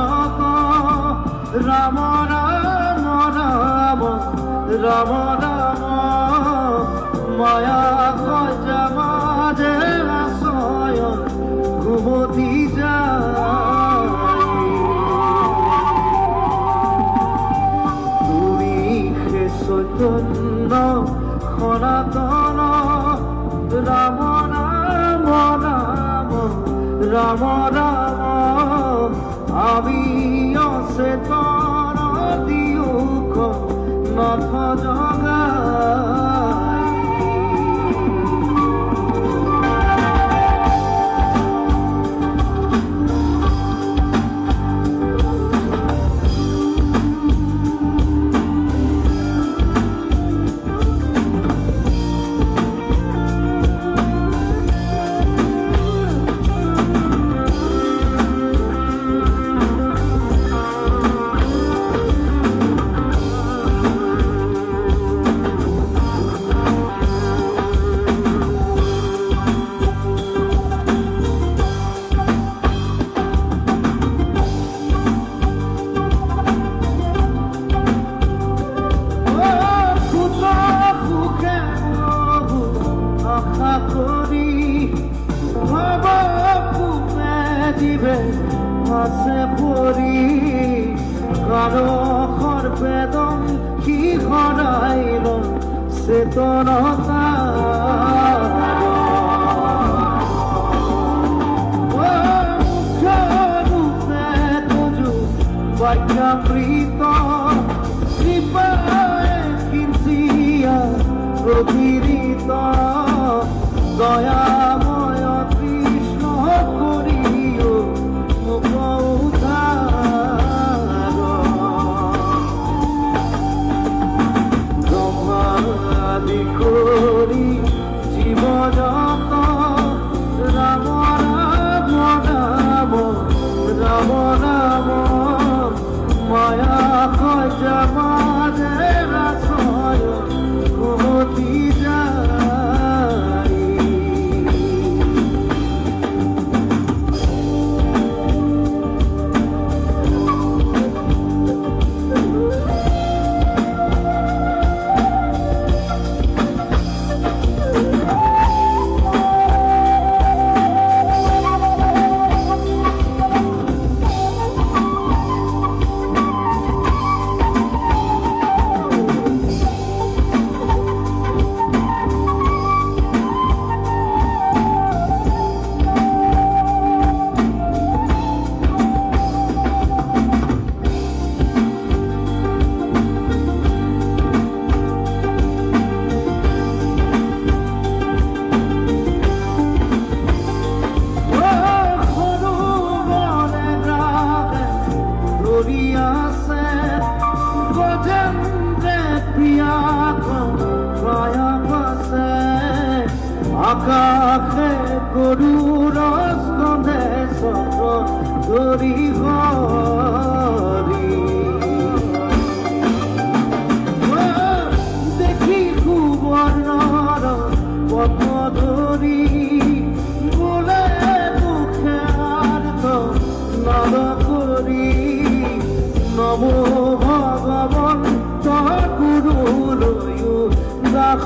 জগত রাম রাম রাম রাম রাম মায়া গজা মাঝে আশয়ন ঘুমতি যায় তুমি হে চৈতন্য সনাতন রাম রাম রাম রাম রাম আমি অচেতন দিয়োখ নথ জগাই আছে পরি কারখর বেদম কি খরাইল চেতনতা মুখ্যরূপে তজু বাক্যামৃত কৃপায় কিঞ্চিয়া প্রতিরিত দয়াময় কৃষ্ণ করিও ব্রহ্মাদি করি জীব যত রাম রাম রাম রাম রাম মায়া খজা মাঝে রাসয় ঘুমতি যায় আকাশে গরুর স্কন্ধে চক্র ধৰি হৰি দেখি সুবৰ্ণৰ পথ ধৰি বোলে মুখে আৰ্ত নদ কৰি নমো ভগৱন্ত গুৰুলৈও দাস